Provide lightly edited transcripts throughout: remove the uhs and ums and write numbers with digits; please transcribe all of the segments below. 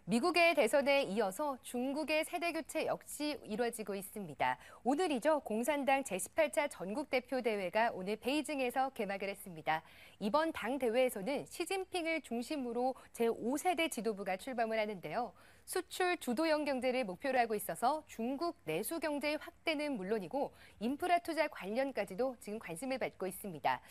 미국의 대선에 이어서 중국의 세대교체 역시 이루어지고 있습니다. 오늘이죠. 공산당 제18차 전국대표대회가 오늘 베이징에서 개막을 했습니다. 이번 당 대회에서는 시진핑을 중심으로 제5세대 지도부가 출범을 하는데요. 수출 주도형 경제를 목표로 하고 있어서 중국 내수 경제의 확대는 물론이고 인프라 투자 관련까지도 지금 관심을 받고 있습니다.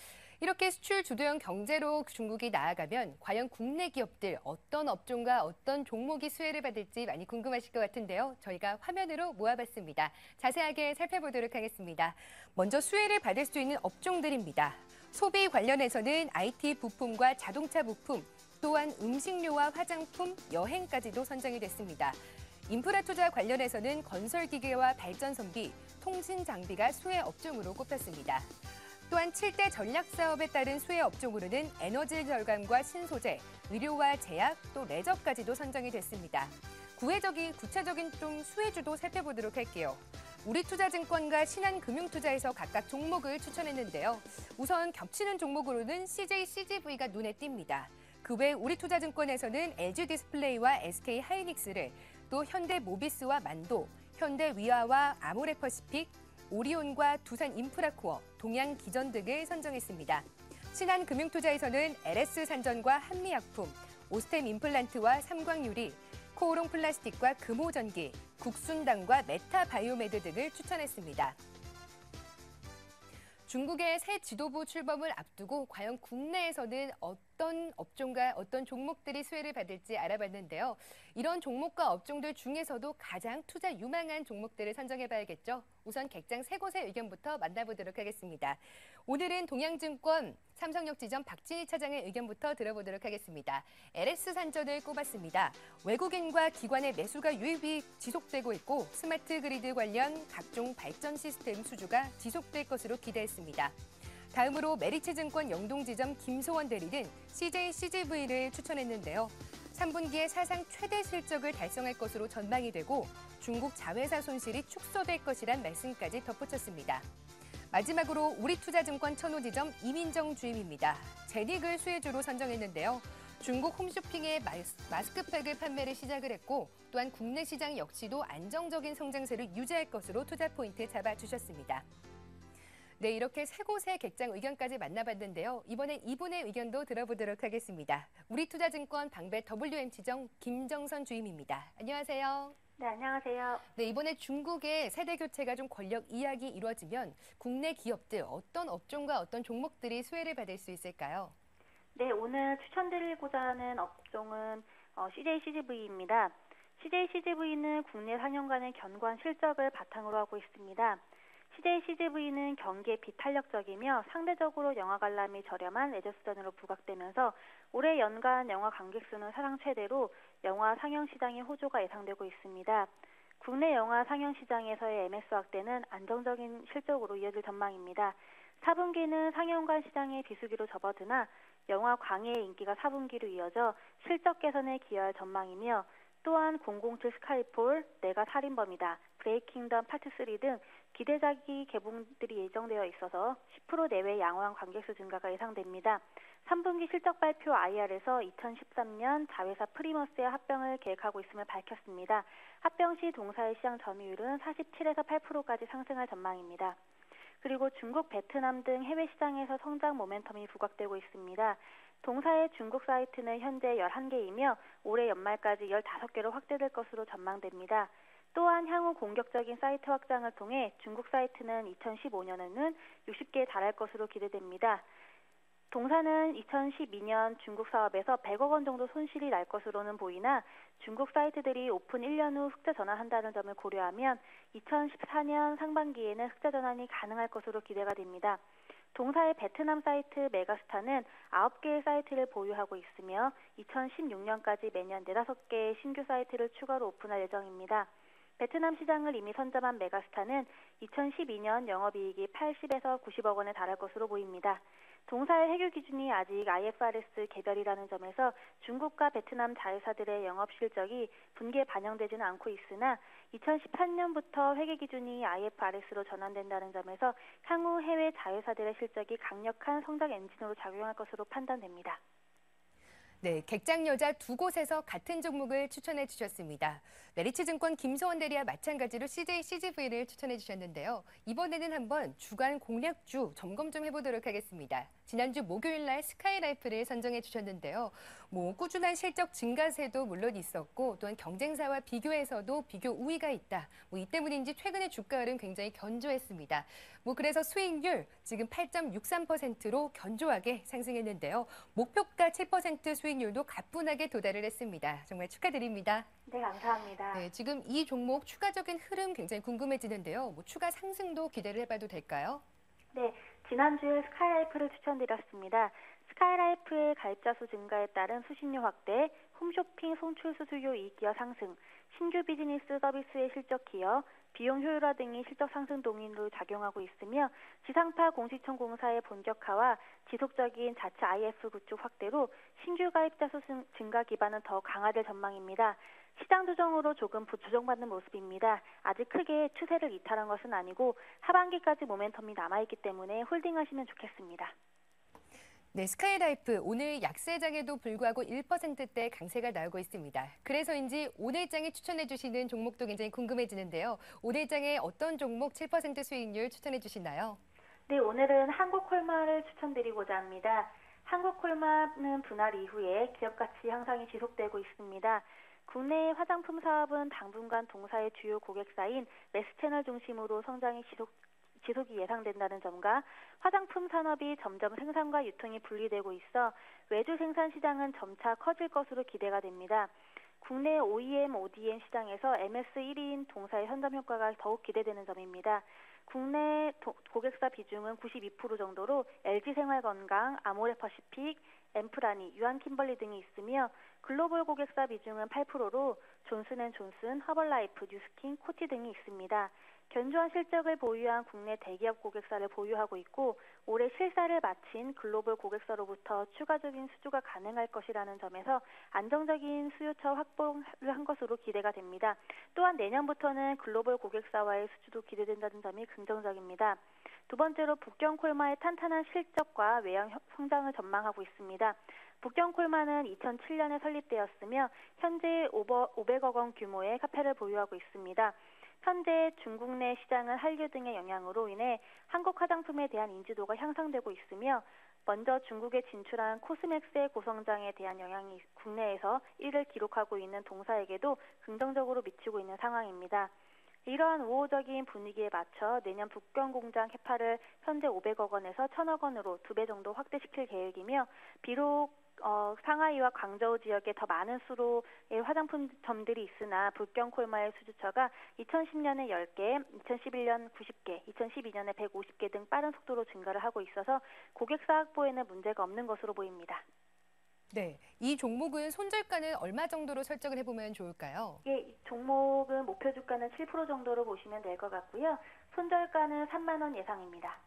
이렇게 수출 주도형 경제로 중국이 나아가면 과연 국내 기업들 어떤 업종과 어떤 종목이 수혜를 받을지 많이 궁금하실 것 같은데요. 저희가 화면으로 모아봤습니다. 자세하게 살펴보도록 하겠습니다. 먼저 수혜를 받을 수 있는 업종들입니다. 소비 관련해서는 IT 부품과 자동차 부품, 또한 음식료와 화장품, 여행까지도 선정이 됐습니다. 인프라 투자 관련해서는 건설기계와 발전선비, 통신 장비가 수혜 업종으로 꼽혔습니다. 또한 7대 전략사업에 따른 수혜 업종으로는 에너지 절감과 신소재, 의료와 제약, 또 레저까지도 선정이 됐습니다. 구체적인 좀 수혜주도 살펴보도록 할게요. 우리투자증권과 신한금융투자에서 각각 종목을 추천했는데요. 우선 겹치는 종목으로는 CJ-CGV가 눈에 띕니다. 그 외 우리투자증권에서는 LG디스플레이와 SK하이닉스를, 또 현대모비스와 만도, 현대위아와 아모레퍼시픽, 오리온과 두산인프라코어, 동양기전 등을 선정했습니다. 신한금융투자에서는 LS산전과 한미약품, 오스템 임플란트와 삼광유리, 코오롱 플라스틱과 금호전기, 국순당과 메타바이오메드 등을 추천했습니다. 중국의 새 지도부 출범을 앞두고 과연 국내에서는 어떤 업종과 어떤 종목들이 수혜를 받을지 알아봤는데요. 이런 종목과 업종들 중에서도 가장 투자 유망한 종목들을 선정해봐야겠죠. 우선 객장 세 곳의 의견부터 만나보도록 하겠습니다. 오늘은 동양증권 삼성역 지점 박진희 차장의 의견부터 들어보도록 하겠습니다. LS산전을 꼽았습니다. 외국인과 기관의 매수가 유입이 지속되고 있고 스마트 그리드 관련 각종 발전 시스템 수주가 지속될 것으로 기대했습니다. 다음으로 메리츠증권 영동지점 김소원 대리는 CJ-CGV를 추천했는데요. 3분기에 사상 최대 실적을 달성할 것으로 전망이 되고 중국 자회사 손실이 축소될 것이란 말씀까지 덧붙였습니다. 마지막으로 우리투자증권 천호지점 이민정 주임입니다. 제닉을 수혜주로 선정했는데요. 중국 홈쇼핑의 마스크팩을 판매를 시작을 했고 또한 국내 시장 역시도 안정적인 성장세를 유지할 것으로 투자 포인트 잡아주셨습니다. 네, 이렇게 세 곳의 객장 의견까지 만나봤는데요. 이번엔 이분의 의견도 들어보도록 하겠습니다. 우리투자증권 방배 WM지점 김정선 주임입니다. 안녕하세요. 네, 안녕하세요. 네, 이번에 중국의 세대 교체가 좀 권력 이야기 이루어지면 국내 기업들 어떤 업종과 어떤 종목들이 수혜를 받을 수 있을까요? 네, 오늘 추천드리고자 하는 업종은 CJ-CGV입니다. CJ-CGV는 국내 4년간의 견고한 실적을 바탕으로 하고 있습니다. CJ-CGV는 경기에 비탄력적이며 상대적으로 영화 관람이 저렴한 레저 수단으로 부각되면서 올해 연간 영화 관객 수는 사상 최대로 영화 상영 시장의 호조가 예상되고 있습니다. 국내 영화 상영 시장에서의 MS 확대는 안정적인 실적으로 이어질 전망입니다. 4분기는 상영관 시장의 비수기로 접어드나 영화 광해의 인기가 4분기로 이어져 실적 개선에 기여할 전망이며 또한 007 스카이폴, 내가 살인범이다, 브레이킹다운 파트 3 등 기대작이 개봉들이 예정되어 있어서 10% 내외 양호한 관객수 증가가 예상됩니다. 3분기 실적 발표 IR에서 2013년 자회사 프리머스의 합병을 계획하고 있음을 밝혔습니다. 합병 시 동사의 시장 점유율은 47에서 8%까지 상승할 전망입니다. 그리고 중국, 베트남 등 해외 시장에서 성장 모멘텀이 부각되고 있습니다. 동사의 중국 사이트는 현재 11개이며 올해 연말까지 15개로 확대될 것으로 전망됩니다. 또한 향후 공격적인 사이트 확장을 통해 중국 사이트는 2015년에는 60개에 달할 것으로 기대됩니다. 동사는 2012년 중국 사업에서 100억 원 정도 손실이 날 것으로는 보이나 중국 사이트들이 오픈 1년 후 흑자 전환한다는 점을 고려하면 2014년 상반기에는 흑자 전환이 가능할 것으로 기대가 됩니다. 동사의 베트남 사이트 메가스타는 9개의 사이트를 보유하고 있으며 2016년까지 매년 4-5개의 신규 사이트를 추가로 오픈할 예정입니다. 베트남 시장을 이미 선점한 메가스타는 2012년 영업이익이 80에서 90억 원에 달할 것으로 보입니다. 동사의 해결 기준이 아직 IFRS 개별이라는 점에서 중국과 베트남 자회사들의 영업 실적이 분기에 반영되지는 않고 있으나 2018년부터 회계 기준이 IFRS로 전환된다는 점에서 향후 해외 자회사들의 실적이 강력한 성장 엔진으로 작용할 것으로 판단됩니다. 네, 객장 여자 두 곳에서 같은 종목을 추천해 주셨습니다. 메리츠증권 김소원 대리와 마찬가지로 CJ CGV를 추천해 주셨는데요. 이번에는 한번 주간 공략주 점검 좀 해보도록 하겠습니다. 지난주 목요일 날 스카이라이프를 선정해 주셨는데요. 꾸준한 실적 증가세도 물론 있었고 또한 경쟁사와 비교해서도 비교 우위가 있다. 이 때문인지 최근의 주가 흐름 굉장히 견조했습니다. 그래서 수익률 지금 8.63%로 견조하게 상승했는데요. 목표가 7% 수익률도 가뿐하게 도달을 했습니다. 정말 축하드립니다. 네, 감사합니다. 네, 지금 이 종목 추가적인 흐름 굉장히 궁금해지는데요. 추가 상승도 기대를 해봐도 될까요? 네, 지난주에 스카이라이프를 추천드렸습니다. 스카이라이프의 가입자 수 증가에 따른 수신료 확대, 홈쇼핑 송출 수수료 이익 기여 상승, 신규 비즈니스 서비스의 실적 기여, 비용 효율화 등이 실적 상승 동인으로 작용하고 있으며 지상파 공시청 공사의 본격화와 지속적인 자체 IF 구축 확대로 신규 가입자 수 증가 기반은 더 강화될 전망입니다. 시장 조정으로 조금 조정받는 모습입니다. 아직 크게 추세를 이탈한 것은 아니고 하반기까지 모멘텀이 남아있기 때문에 홀딩하시면 좋겠습니다. 네, 스카이라이프 오늘 약세장에도 불구하고 1%대 강세가 나오고 있습니다. 그래서인지 오늘 장에 추천해 주시는 종목도 굉장히 궁금해지는데요. 오늘 장에 어떤 종목 7% 수익률 추천해 주시나요? 네, 오늘은 한국콜마를 추천드리고자 합니다. 한국콜마는 분할 이후에 기업가치 향상이 지속되고 있습니다. 국내 화장품 사업은 당분간 동사의 주요 고객사인 매스채널 중심으로 성장이 지속이 예상된다는 점과 화장품 산업이 점점 생산과 유통이 분리되고 있어 외주 생산 시장은 점차 커질 것으로 기대가 됩니다. 국내 OEM, ODM 시장에서 MS 1위인 동사의 선점 효과가 더욱 기대되는 점입니다. 국내 고객사 비중은 92% 정도로 LG생활건강, 아모레퍼시픽, 엠프라니, 유한킴벌리 등이 있으며 글로벌 고객사 비중은 8%로 존슨앤존슨, 허벌라이프, 뉴스킨, 코티 등이 있습니다. 견조한 실적을 보유한 국내 대기업 고객사를 보유하고 있고 올해 실사를 마친 글로벌 고객사로부터 추가적인 수주가 가능할 것이라는 점에서 안정적인 수요처 확보를 한 것으로 기대가 됩니다. 또한 내년부터는 글로벌 고객사와의 수주도 기대된다는 점이 긍정적입니다. 두 번째로 북경콜마의 탄탄한 실적과 외형 성장을 전망하고 있습니다. 북경콜마는 2007년에 설립되었으며 현재 500억 원 규모의 카페를 보유하고 있습니다. 현재 중국 내 시장은 한류 등의 영향으로 인해 한국 화장품에 대한 인지도가 향상되고 있으며 먼저 중국에 진출한 코스맥스의 고성장에 대한 영향이 국내에서 1위를 기록하고 있는 동사에게도 긍정적으로 미치고 있는 상황입니다. 이러한 우호적인 분위기에 맞춰 내년 북경 공장 캐파를 현재 500억 원에서 1000억 원으로 2배 정도 확대시킬 계획이며 비록 상하이와 광저우 지역에 더 많은 수로의 화장품점들이 있으나 북경콜마의 수주처가 2010년에 10개, 2011년 90개, 2012년에 150개 등 빠른 속도로 증가를 하고 있어서 고객사 확보에는 문제가 없는 것으로 보입니다. 네, 이 종목은 손절가는 얼마 정도로 설정을 해보면 좋을까요? 예, 이 종목은 목표 주가는 7% 정도로 보시면 될 것 같고요. 손절가는 3만 원 예상입니다.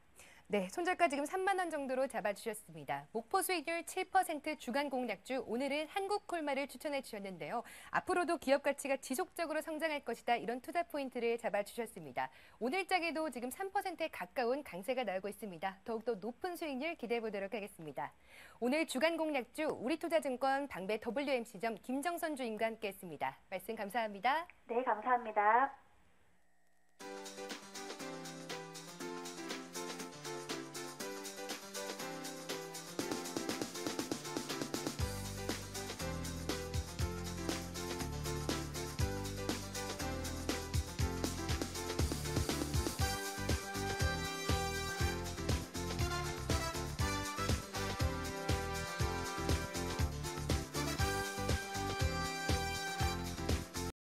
네, 손절가 지금 3만 원 정도로 잡아주셨습니다. 목표 수익률 7% 주간 공략주, 오늘은 한국콜마를 추천해 주셨는데요. 앞으로도 기업 가치가 지속적으로 성장할 것이다. 이런 투자 포인트를 잡아주셨습니다. 오늘 장에도 지금 3%에 가까운 강세가 나오고 있습니다. 더욱더 높은 수익률 기대해 보도록 하겠습니다. 오늘 주간 공략주 우리투자증권 방배 WMC점 김정선 주임과 함께했습니다. 말씀 감사합니다. 네, 감사합니다.